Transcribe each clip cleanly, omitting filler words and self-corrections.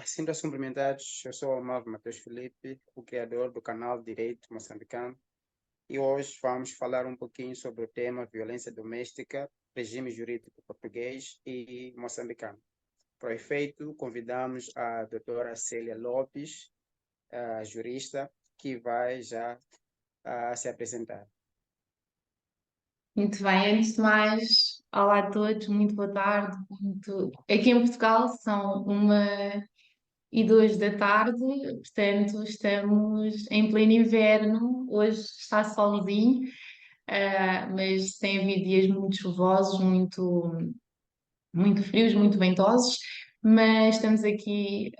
Sintam-se cumprimentados. Eu sou o Amado Matheus Felipe, o criador do canal Direito Moçambicano, e hoje vamos falar um pouquinho sobre o tema violência doméstica, regime jurídico português e moçambicano. Para o efeito, convidamos a doutora Célia Lopes, jurista, que vai já se apresentar. Muito bem, antes de mais, olá a todos, muito boa tarde. Aqui em Portugal são 1h02 da tarde, portanto estamos em pleno inverno, hoje está solzinho, mas tem havido dias muito chuvosos, muito frios, muito ventosos, mas estamos aqui,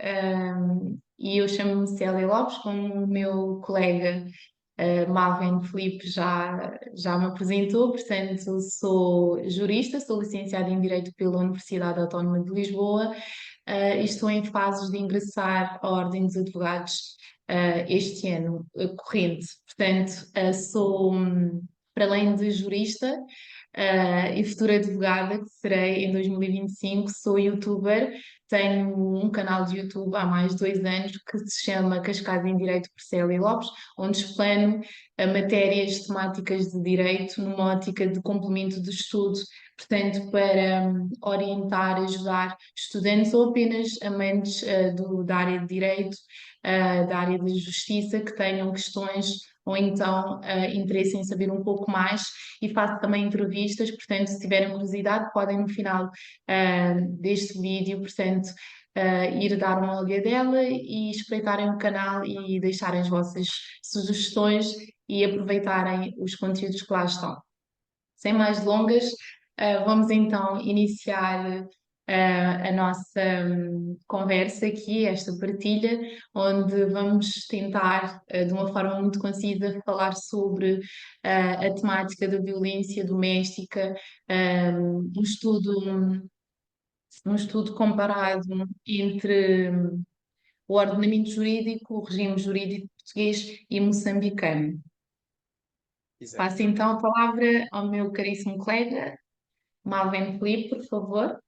e eu chamo-me Célia Lopes, como o meu colega Malven Felipe já me apresentou, portanto, sou jurista, sou licenciada em Direito pela Universidade Autónoma de Lisboa, e estou em fases de ingressar à Ordem dos Advogados este ano corrente. Portanto, sou, para além de jurista e futura advogada, que serei em 2025, sou youtuber. Tenho um canal de YouTube há mais de 2 anos que se chama Cascada em Direito por Célia Lopes, onde explano matérias temáticas de direito numa ótica de complemento de estudo, portanto, para orientar, ajudar estudantes ou apenas amantes da área de direito, da área de justiça, que tenham questões ou então interesse em saber um pouco mais, e faço também entrevistas, portanto, se tiverem curiosidade, podem no final deste vídeo, portanto, ir dar uma olhadela e espreitarem o canal e deixarem as vossas sugestões e aproveitarem os conteúdos que lá estão. Sem mais delongas, vamos então iniciar a nossa conversa aqui, esta partilha, onde vamos tentar, de uma forma muito concisa, falar sobre a temática da violência doméstica, um estudo, um estudo comparado entre o ordenamento jurídico, o regime jurídico português e moçambicano. Exato. Passo então a palavra ao meu caríssimo colega, Malven Felipe, por favor.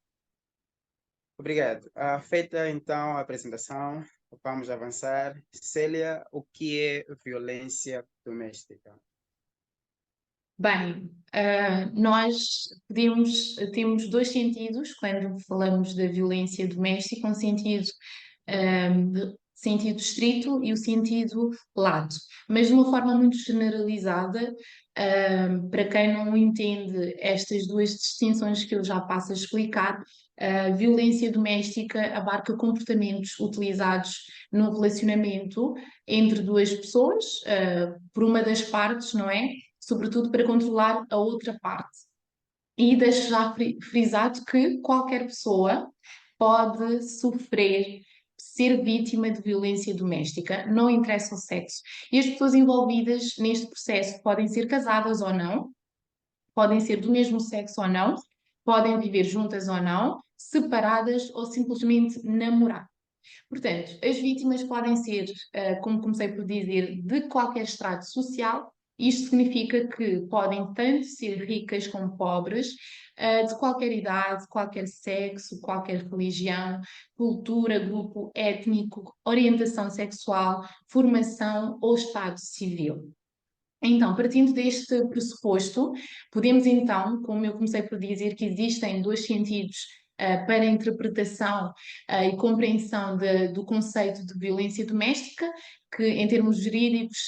Obrigado. Feita então a apresentação, vamos avançar. Célia, o que é violência doméstica? Bem, nós temos dois sentidos quando falamos da violência doméstica, um sentido, sentido estrito e o sentido lato, mas de uma forma muito generalizada, para quem não entende estas duas distinções que eu já passo a explicar, a violência doméstica abarca comportamentos utilizados no relacionamento entre duas pessoas, por uma das partes, não é? Sobretudo para controlar a outra parte. E deixo já frisado que qualquer pessoa pode sofrer, ser vítima de violência doméstica, não interessa o sexo. E as pessoas envolvidas neste processo podem ser casadas ou não, podem ser do mesmo sexo ou não, podem viver juntas ou não, separadas ou simplesmente namorar. Portanto, as vítimas podem ser, como comecei por dizer, de qualquer estrato social. Isto significa que podem tanto ser ricas como pobres, de qualquer idade, qualquer sexo, qualquer religião, cultura, grupo étnico, orientação sexual, formação ou estado civil. Então, partindo deste pressuposto, podemos então, como eu comecei por dizer, que existem dois sentidos para a interpretação e compreensão do conceito de violência doméstica, que em termos jurídicos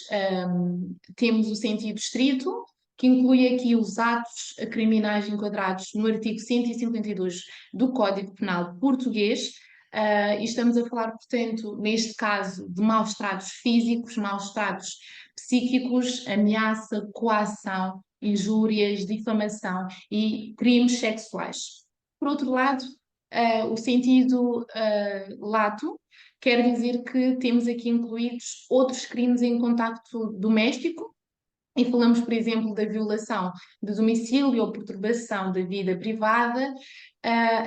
temos o sentido estrito, que inclui aqui os atos criminais enquadrados no artigo 152 do Código Penal português, e estamos a falar, portanto, neste caso, de maus tratos físicos, maus tratos psíquicos, ameaça, coação, injúrias, difamação e crimes sexuais. Por outro lado, o sentido lato quer dizer que temos aqui incluídos outros crimes em contacto doméstico, e falamos, por exemplo, da violação de domicílio ou perturbação da vida privada,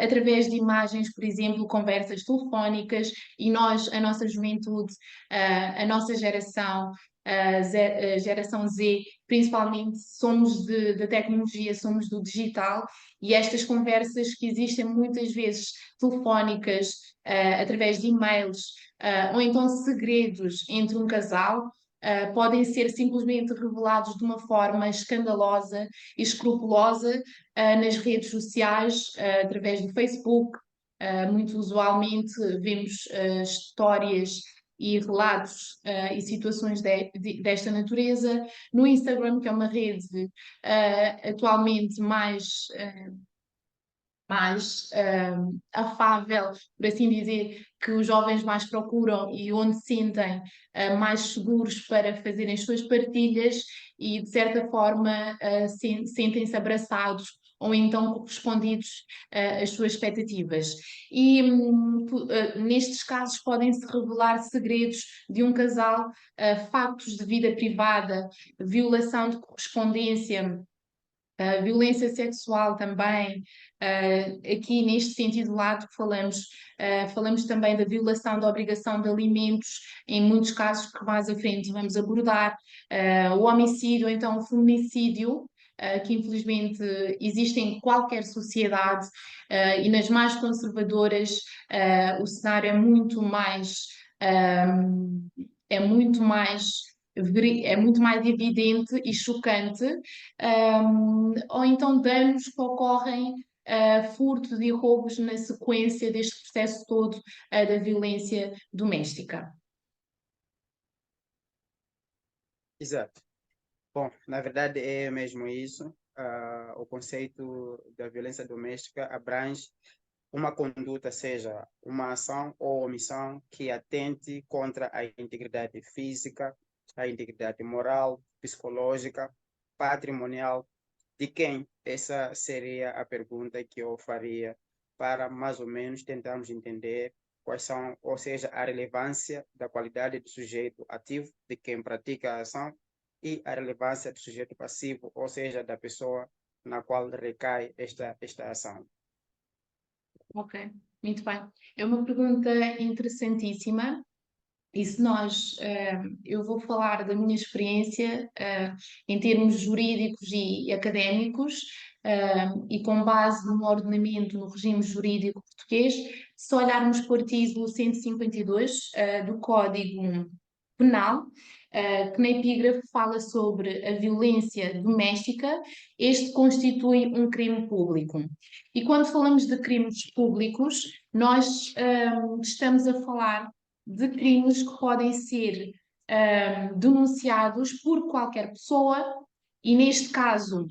através de imagens, por exemplo, conversas telefónicas, e nós, a nossa juventude, a nossa geração, a geração Z, principalmente, somos de tecnologia, somos do digital, e estas conversas que existem muitas vezes telefónicas, através de e-mails, ou então segredos entre um casal, podem ser simplesmente revelados de uma forma escandalosa e escrupulosa, nas redes sociais, através do Facebook. Muito usualmente vemos histórias e relatos e situações desta natureza no Instagram, que é uma rede atualmente mais afável, por assim dizer, que os jovens mais procuram e onde se sentem mais seguros para fazerem as suas partilhas e, de certa forma, sentem-se abraçados ou então correspondidos às suas expectativas. E nestes casos podem-se revelar segredos de um casal, factos de vida privada, violação de correspondência, violência sexual também. Aqui neste sentido lado que falamos também da violação da obrigação de alimentos, em muitos casos que mais à frente vamos abordar, o homicídio, ou então o feminicídio, que infelizmente existe em qualquer sociedade, e nas mais conservadoras, o cenário é muito mais é muito mais evidente e chocante, ou então danos que ocorrem, furtos e roubos na sequência deste processo todo, da violência doméstica. Exato. Bom, na verdade é mesmo isso. O conceito da violência doméstica abrange uma conduta, seja uma ação ou omissão que atente contra a integridade física, a integridade moral, psicológica, patrimonial de quem? Essa seria a pergunta que eu faria para mais ou menos tentarmos entender quais são, ou seja, a relevância da qualidade do sujeito ativo, de quem pratica a ação, e a relevância do sujeito passivo, ou seja, da pessoa na qual recai esta ação. Ok, muito bem. É uma pergunta interessantíssima. E se eu vou falar da minha experiência, em termos jurídicos e académicos, e com base no ordenamento, no regime jurídico português, se olharmos para o artigo 152, do Código Penal, que na epígrafe fala sobre a violência doméstica, este constitui um crime público. E quando falamos de crimes públicos, nós estamos a falar de crimes que podem ser denunciados por qualquer pessoa, e neste caso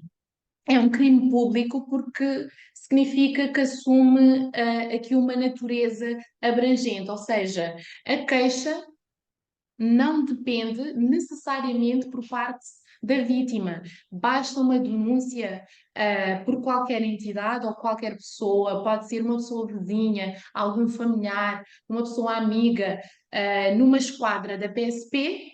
é um crime público porque significa que assume aqui uma natureza abrangente, ou seja, a queixa não depende necessariamente por parte da vítima. Basta uma denúncia por qualquer entidade ou qualquer pessoa, pode ser uma pessoa vizinha, algum familiar, uma pessoa amiga, numa esquadra da PSP,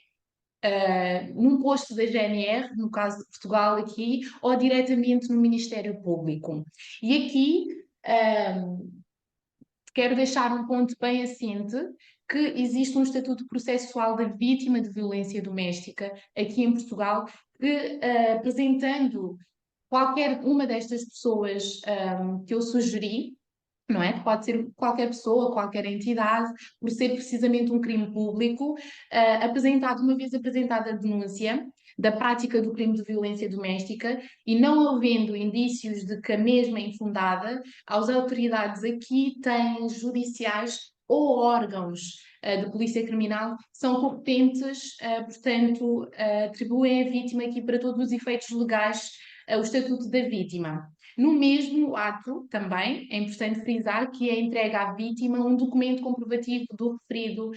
num posto da GNR, no caso de Portugal aqui, ou diretamente no Ministério Público. E aqui quero deixar um ponto bem assente, que existe um estatuto processual da vítima de violência doméstica aqui em Portugal, que apresentando qualquer uma destas pessoas que eu sugeri, não é? Pode ser qualquer pessoa, qualquer entidade, por ser precisamente um crime público, uma vez apresentada a denúncia da prática do crime de violência doméstica e não havendo indícios de que a mesma é infundada, as autoridades aqui têm judiciais ou órgãos de polícia criminal são competentes, portanto, atribuem à vítima aqui para todos os efeitos legais o estatuto da vítima. No mesmo ato, também, é importante frisar que é entregue à vítima um documento comprovativo do referido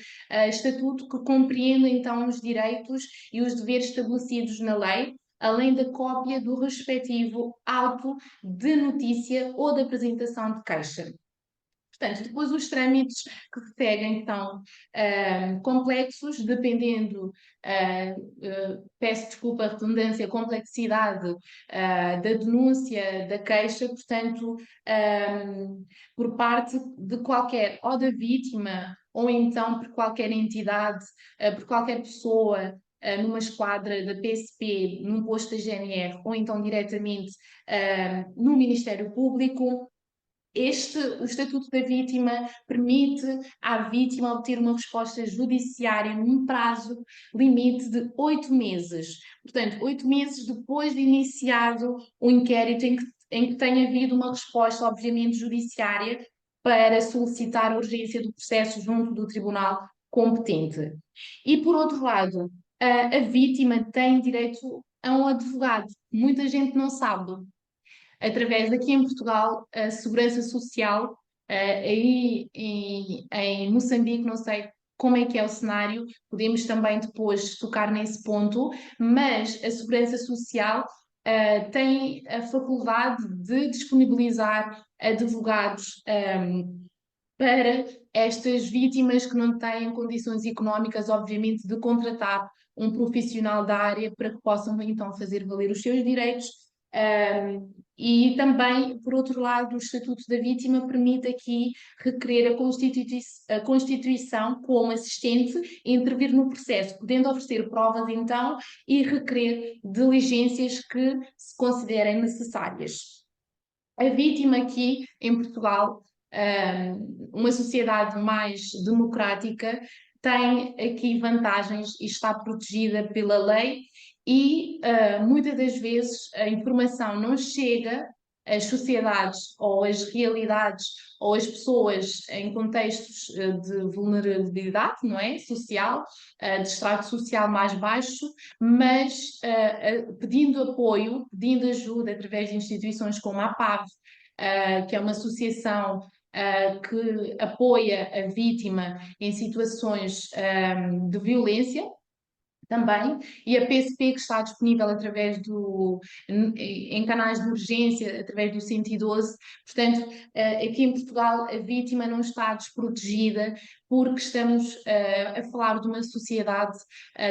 estatuto que compreende então os direitos e os deveres estabelecidos na lei, além da cópia do respectivo auto de notícia ou de apresentação de queixa. Portanto, depois os trâmites que se seguem são complexos, dependendo, peço desculpa a redundância, a complexidade da denúncia, da queixa, portanto, por parte de qualquer, ou da vítima, ou então por qualquer entidade, por qualquer pessoa numa esquadra da PSP, num posto da GNR, ou então diretamente no Ministério Público. O Estatuto da Vítima permite à vítima obter uma resposta judiciária num prazo limite de 8 meses. Portanto, 8 meses depois de iniciado o inquérito em que tenha havido uma resposta, obviamente, judiciária para solicitar a urgência do processo junto do tribunal competente. E, por outro lado, a vítima tem direito a um advogado. Muita gente não sabe. Através daqui em Portugal, a Segurança Social, aí em Moçambique, não sei como é que é o cenário, podemos também depois tocar nesse ponto, mas a Segurança Social tem a faculdade de disponibilizar advogados para estas vítimas que não têm condições económicas, obviamente, de contratar um profissional da área para que possam então fazer valer os seus direitos. E também, por outro lado, o Estatuto da Vítima permite aqui requerer a Constituição como assistente e intervir no processo, podendo oferecer provas então e requerer diligências que se considerem necessárias. A vítima aqui em Portugal, uma sociedade mais democrática, tem aqui vantagens e está protegida pela lei e muitas das vezes a informação não chega às sociedades ou às realidades ou às pessoas em contextos de vulnerabilidade, não é? Social, de extrato social mais baixo, mas pedindo apoio, pedindo ajuda através de instituições como a PAV, que é uma associação que apoia a vítima em situações de violência também, e a PSP que está disponível em canais de urgência, através do 112. Portanto, aqui em Portugal a vítima não está desprotegida porque estamos a falar de uma sociedade,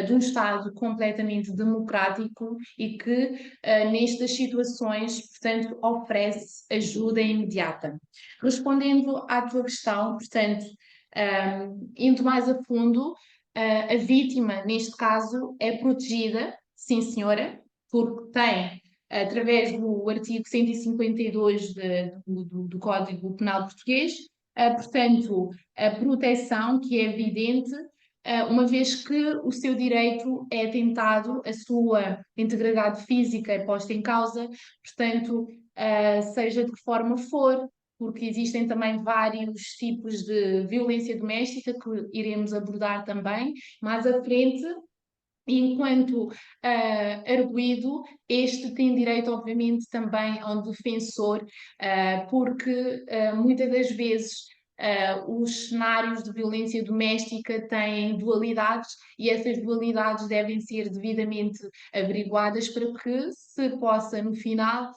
de um Estado completamente democrático e que nestas situações, portanto, oferece ajuda imediata. Respondendo à tua questão, portanto, indo mais a fundo, a vítima, neste caso, é protegida, sim senhora, porque tem, através do artigo 152 do Código Penal Português, portanto, a proteção que é evidente, uma vez que o seu direito é atentado, a sua integridade física é posta em causa, portanto, seja de que forma for, porque existem também vários tipos de violência doméstica que iremos abordar também mais à frente. Enquanto arguido, este tem direito, obviamente, também a um defensor, porque muitas das vezes os cenários de violência doméstica têm dualidades e essas dualidades devem ser devidamente averiguadas para que se possa, no final,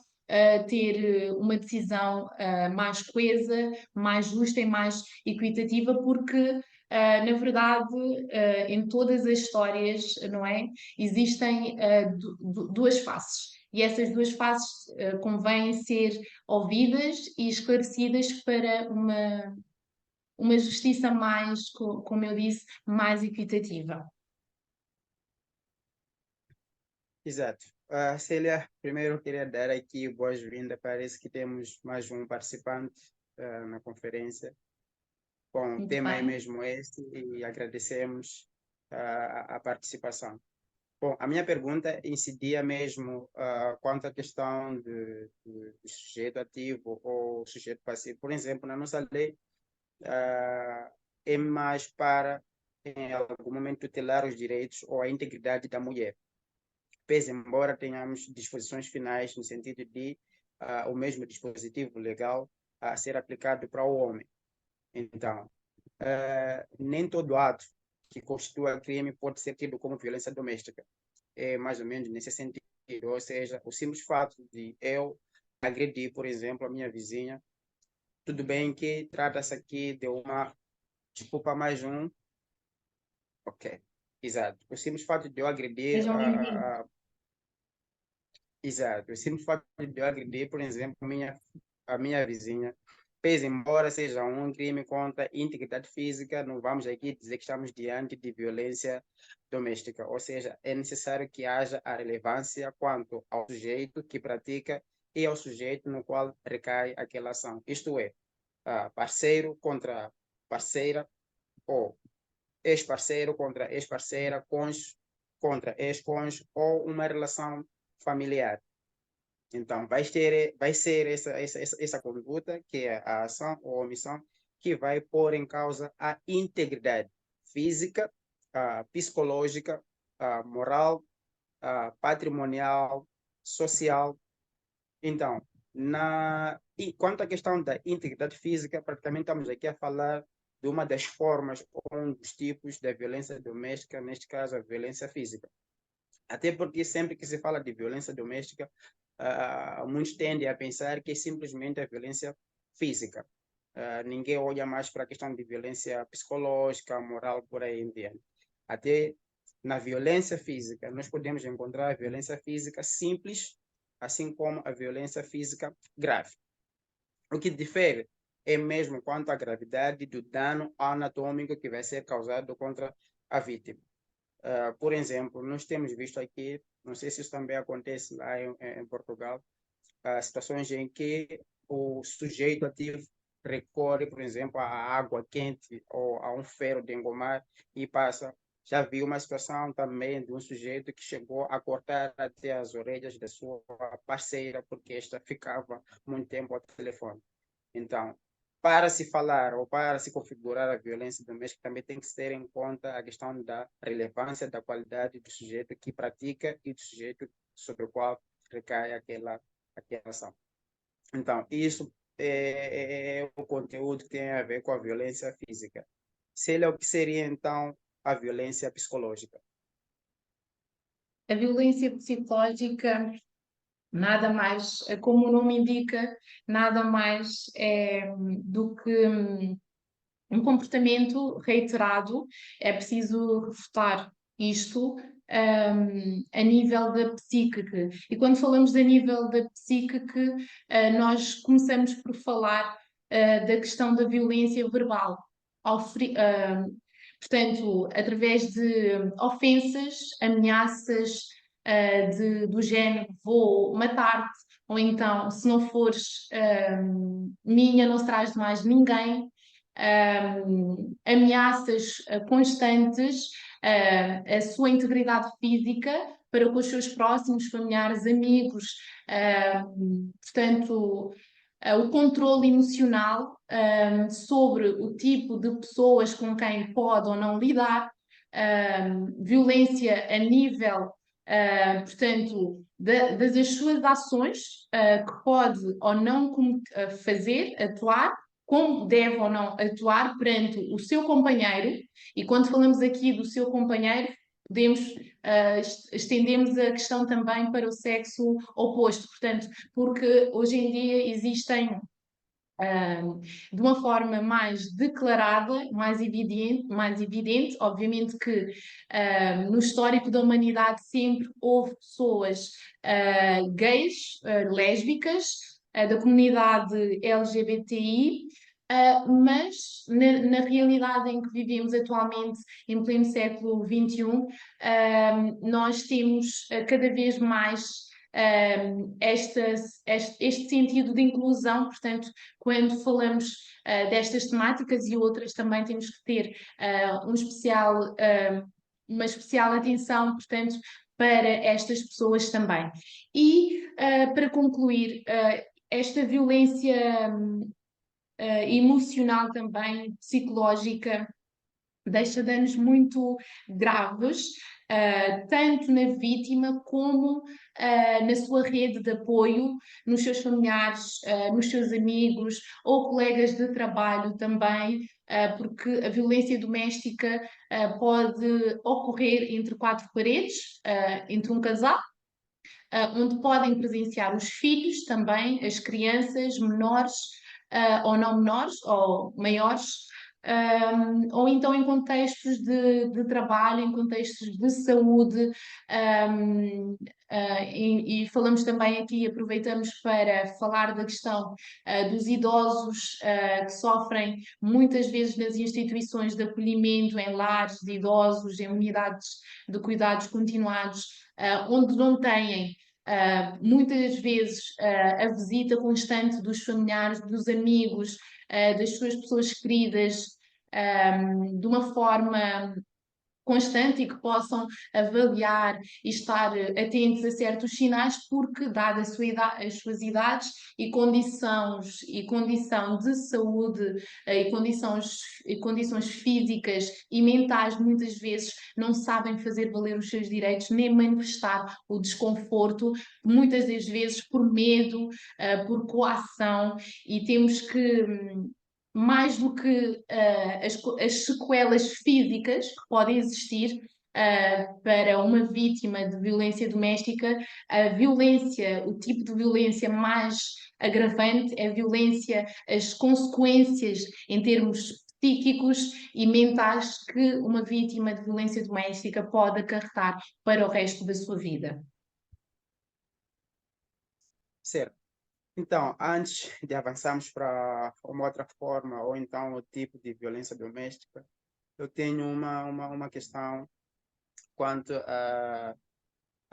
ter uma decisão mais coesa, mais justa e mais equitativa, porque na verdade, em todas as histórias, não é? Existem duas faces. E essas duas faces convêm ser ouvidas e esclarecidas para uma justiça mais, como eu disse, mais equitativa. Exato. Célia, primeiro eu queria dar aqui boas-vindas. Parece que temos mais um participante na conferência. Bom, o Muito tema é bem. mesmo esse e agradecemos a participação. Bom, a minha pergunta incidia mesmo quanto à questão de sujeito ativo ou sujeito passivo. Por exemplo, na nossa lei, é mais para, em algum momento, tutelar os direitos ou a integridade da mulher. Pese embora tenhamos disposições finais no sentido de o mesmo dispositivo legal a ser aplicado para o homem. Então, nem todo ato que constitua crime pode ser tido como violência doméstica. É mais ou menos nesse sentido. Ou seja, o simples fato de eu agredir, por exemplo, a minha vizinha, tudo bem que trata-se aqui de uma desculpa mais um, ok, exato. O simples fato de eu agredir Sejam bem-vindos. exato. O simples fato de eu agredir, por exemplo, a minha vizinha, pese embora seja um crime contra a integridade física, não vamos aqui dizer que estamos diante de violência doméstica, ou seja, é necessário que haja a relevância quanto ao sujeito que pratica e ao sujeito no qual recai aquela ação. Isto é, parceiro contra parceira, ou ex-parceiro contra ex-parceira, cônjuge contra ex-cônjuge, ou uma relação familiar. Então, vai ser essa conduta, que é a ação ou omissão, que vai pôr em causa a integridade física, psicológica, moral, patrimonial, social. Então, e quanto à questão da integridade física, praticamente estamos aqui a falar de uma das formas ou um dos tipos da violência doméstica, neste caso a violência física. Até porque sempre que se fala de violência doméstica, muitos tendem a pensar que é simplesmente a violência física. Ninguém olha mais para a questão de violência psicológica, moral, por aí em diante. Até na violência física, nós podemos encontrar a violência física simples, assim como a violência física grave. O que difere é mesmo quanto à gravidade do dano anatômico que vai ser causado contra a vítima. Por exemplo, nós temos visto aqui, não sei se isso também acontece lá em Portugal, situações em que o sujeito ativo recorre, por exemplo, à água quente ou a um ferro de engomar e passa. Já vi uma situação também de um sujeito que chegou a cortar até as orelhas da sua parceira porque esta ficava muito tempo ao telefone. Então, para se falar ou para se configurar a violência doméstica, também tem que se ter em conta a questão da relevância da qualidade do sujeito que pratica e do sujeito sobre o qual recai aquela ação. Então, isso é o conteúdo que tem a ver com a violência física. Se o que seria, então, a violência psicológica? A violência psicológica, nada mais, como o nome indica, nada mais é do que um comportamento reiterado. É preciso refutar isto a nível da psíquica. E quando falamos a nível da psíquica, nós começamos por falar da questão da violência verbal. Portanto, através de ofensas, ameaças do género vou matar-te, ou então, se não fores minha, não serás de mais ninguém. Ameaças constantes à sua integridade física para com os seus próximos, familiares, amigos. Portanto, o controle emocional sobre o tipo de pessoas com quem pode ou não lidar, violência a nível, portanto, das suas ações, que pode ou não fazer, atuar, como deve ou não atuar perante o seu companheiro. E quando falamos aqui do seu companheiro, podemos estendemos a questão também para o sexo oposto, portanto, porque hoje em dia existem de uma forma mais declarada, mais evidente. Obviamente que no histórico da humanidade sempre houve pessoas gays, lésbicas, da comunidade LGBTI, mas na realidade em que vivemos atualmente, em pleno século XXI, nós temos cada vez mais este sentido de inclusão. Portanto, quando falamos destas temáticas e outras, também temos que ter uma especial atenção, portanto, para estas pessoas também. E, para concluir, esta violência emocional também, psicológica, deixa danos muito graves, tanto na vítima como na sua rede de apoio, nos seus familiares, nos seus amigos ou colegas de trabalho também, porque a violência doméstica pode ocorrer entre quatro paredes, entre um casal, onde podem presenciar os filhos também, as crianças menores ou não menores, ou maiores, ou então em contextos de trabalho, em contextos de saúde, e falamos também aqui, aproveitamos para falar da questão dos idosos que sofrem muitas vezes nas instituições de acolhimento, em lares de idosos, em unidades de cuidados continuados, onde não têm muitas vezes a visita constante dos familiares, dos amigos, das suas pessoas queridas, de uma forma constante e que possam avaliar e estar atentos a certos sinais, porque, dada a sua as suas idades e condição de saúde e condições físicas e mentais, muitas vezes não sabem fazer valer os seus direitos nem manifestar o desconforto, muitas das vezes por medo, por coação, e temos que mais do que as sequelas físicas que podem existir para uma vítima de violência doméstica, a violência, o tipo de violência mais agravante é a violência, as consequências em termos psíquicos e mentais que uma vítima de violência doméstica pode acarretar para o resto da sua vida. Certo. Então, antes de avançarmos para uma outra forma, ou então o tipo de violência doméstica, eu tenho uma questão quanto à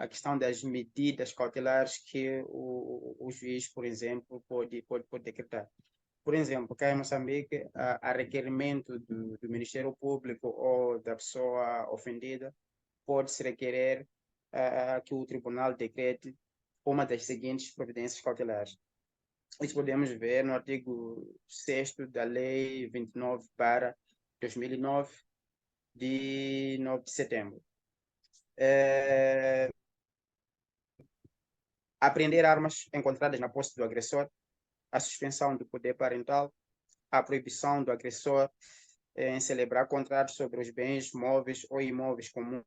questão das medidas cautelares que o juiz, por exemplo, pode decretar. Por exemplo, cá em Moçambique, a requerimento do Ministério Público ou da pessoa ofendida, pode-se requerer que o tribunal decrete uma das seguintes providências cautelares. Isso podemos ver no artigo 6º da Lei 29/2009, de 9 de setembro. Apreender armas encontradas na posse do agressor, a suspensão do poder parental, a proibição do agressor em celebrar contratos sobre os bens móveis ou imóveis comuns,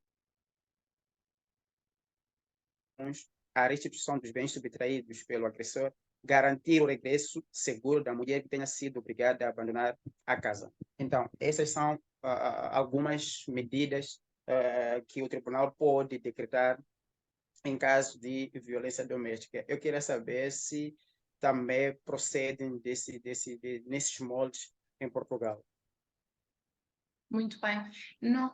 a restituição dos bens subtraídos pelo agressor, garantir o regresso seguro da mulher que tenha sido obrigada a abandonar a casa. Então, essas são algumas medidas que o tribunal pode decretar em caso de violência doméstica. Eu queria saber se também procedem nesses moldes em Portugal. Muito bem. Não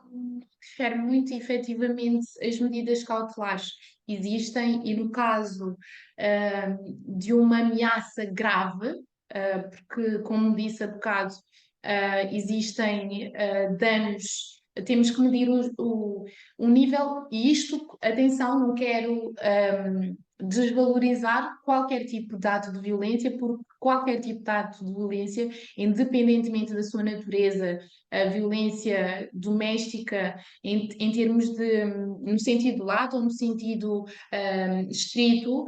refere muito efetivamente as medidas cautelares existem e no caso de uma ameaça grave, porque, como disse há bocado, existem danos, temos que medir o nível, e isto, atenção, não quero desvalorizar qualquer tipo de ato de violência, porque qualquer tipo de ato de violência, independentemente da sua natureza, a violência doméstica em termos de, no sentido lato ou no sentido estrito,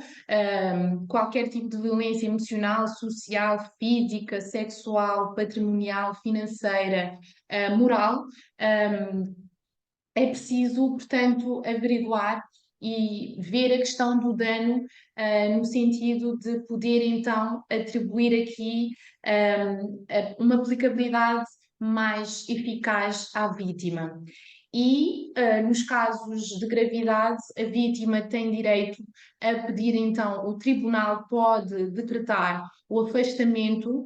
qualquer tipo de violência emocional, social, física, sexual, patrimonial, financeira, moral, é preciso, portanto, averiguar e ver a questão do dano no sentido de poder então atribuir aqui uma aplicabilidade mais eficaz à vítima. E nos casos de gravidade, a vítima tem direito a pedir, então, o tribunal pode decretar o afastamento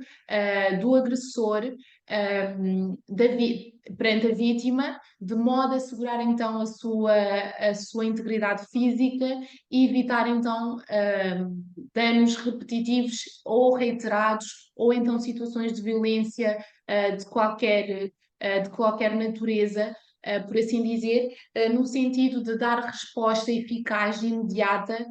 do agressor perante a vítima, de modo a assegurar então a sua integridade física e evitar então danos repetitivos ou reiterados, ou então situações de violência de qualquer natureza, por assim dizer, no sentido de dar resposta eficaz e imediata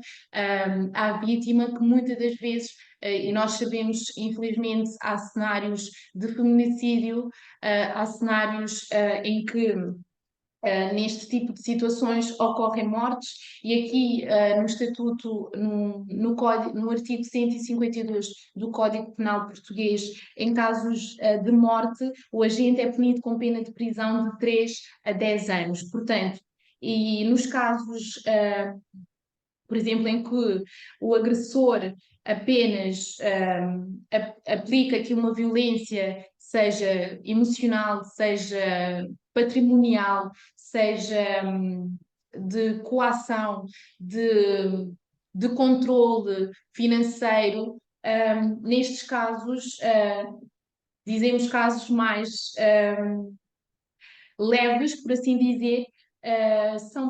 à vítima, que muitas das vezes, e nós sabemos, infelizmente, há cenários de feminicídio, há cenários em que neste tipo de situações ocorrem mortes, e aqui no Estatuto, no artigo 152 do Código Penal Português, em casos de morte, o agente é punido com pena de prisão de 3 a 10 anos. Portanto, e nos casos, por exemplo, em que o agressor apenas aplica aqui uma violência seja emocional, seja patrimonial, seja de coação, de controle financeiro. Nestes casos, dizemos casos mais leves, por assim dizer,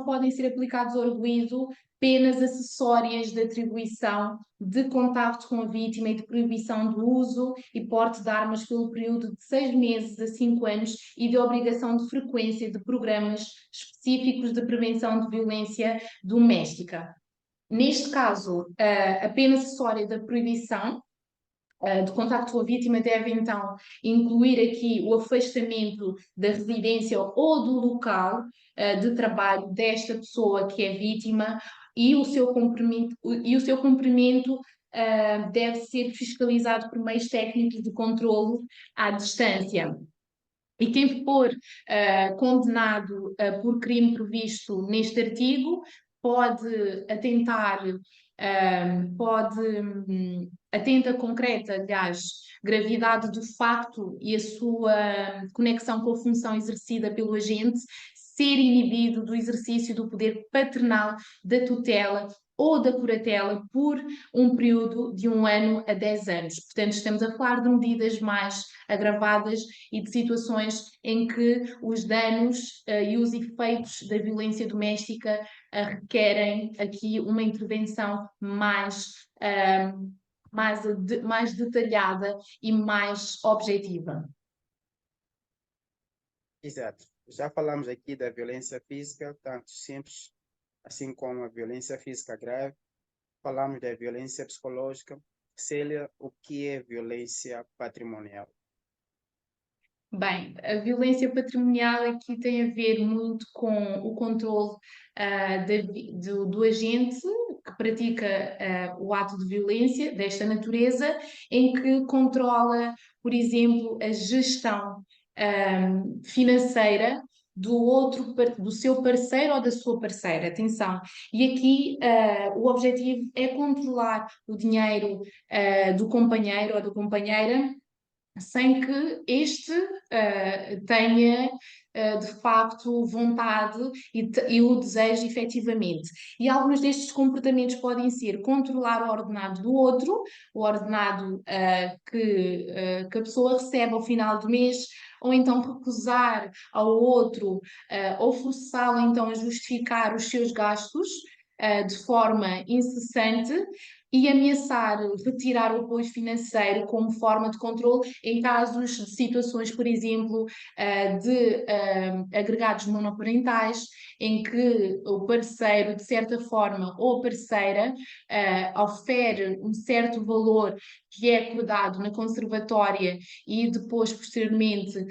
podem ser aplicados ao arguído penas acessórias de atribuição de contacto com a vítima e de proibição do uso e porte de armas pelo período de 6 meses a 5 anos e de obrigação de frequência de programas específicos de prevenção de violência doméstica. Neste caso, a pena acessória da proibição de contacto com a vítima deve então incluir aqui o afastamento da residência ou do local de trabalho desta pessoa que é vítima e o seu cumprimento deve ser fiscalizado por meios técnicos de controlo à distância. E quem for condenado por crime previsto neste artigo pode atentar, atenta concreta, aliás, gravidade do facto e a sua conexão com a função exercida pelo agente, ser inibido do exercício do poder paternal, da tutela ou da curatela por um período de 1 ano a 10 anos. Portanto, estamos a falar de medidas mais agravadas e de situações em que os danos e os efeitos da violência doméstica requerem aqui uma intervenção mais detalhada e mais objetiva. Exato. Já falamos aqui da violência física, tanto simples, assim como a violência física grave. Falamos da violência psicológica. Célia, o que é violência patrimonial? Bem, a violência patrimonial aqui tem a ver muito com o controle do agente que pratica o ato de violência desta natureza, em que controla, por exemplo, a gestão financeira do seu parceiro ou da sua parceira. Atenção. E aqui o objetivo é controlar o dinheiro do companheiro ou da companheira sem que este tenha de facto vontade e o deseje efetivamente. E alguns destes comportamentos podem ser controlar o ordenado do outro, o ordenado que a pessoa recebe ao final do mês, ou então recusar ao outro ou forçá-lo então a justificar os seus gastos de forma incessante e ameaçar retirar o apoio financeiro como forma de controle em casos de situações, por exemplo, de agregados monoparentais, em que o parceiro, de certa forma, ou a parceira, ofere um certo valor que é acordado na conservatória e depois, posteriormente,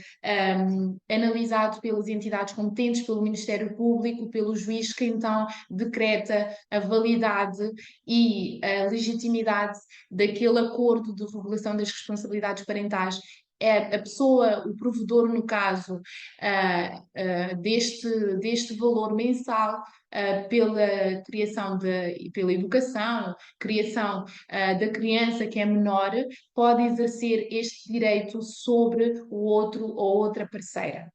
analisado pelas entidades competentes, pelo Ministério Público, pelo juiz, que então decreta a validade e a legitimidade daquele acordo de regulação das responsabilidades parentais. É a pessoa, o provedor, no caso, deste valor mensal, pela criação pela educação, criação da criança que é menor, pode exercer este direito sobre o outro ou outra parceira.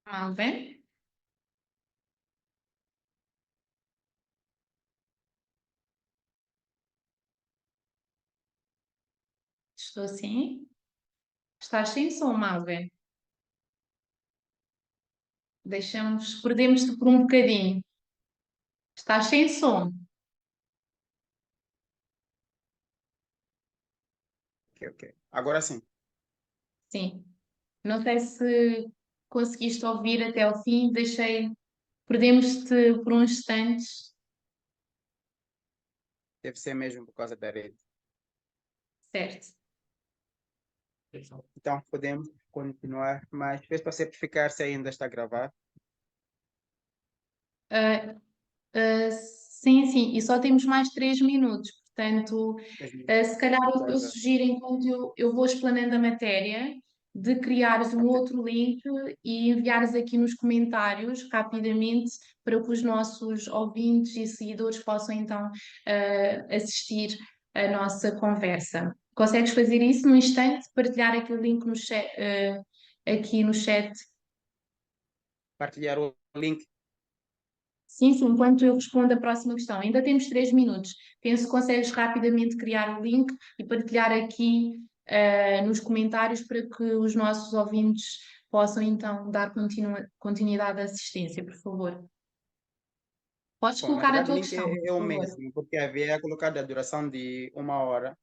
Alvin? Estou sim? Estás sem som, Alvin? Perdemos-te por um bocadinho. Estás sem som? Ok, ok. Agora sim. Sim. Não sei se conseguiste ouvir até ao fim, perdemos-te por uns instantes, Deve ser mesmo por causa da rede. certo? Então, podemos continuar, mas fez para certificar se ainda está a gravar. Sim, sim, e só temos mais 3 minutos, portanto, Mesmo se calhar eu coisa. sugiro, enquanto eu vou explanando a matéria, de criares um outro link e enviares aqui nos comentários rapidamente para que os nossos ouvintes e seguidores possam então assistir a nossa conversa. Consegues fazer isso num instante? Partilhar aqui o link no chat, aqui no chat? Partilhar o link. Sim, sim, enquanto eu respondo a próxima questão. Ainda temos 3 minutos. Penso que consegues rapidamente criar o link e partilhar aqui nos comentários para que os nossos ouvintes possam então dar continuidade à assistência, por favor. Podes Bom, na colocar a verdade o tua link questão, é por o favor. mesmo, porque havia colocado a duração de 1 hora.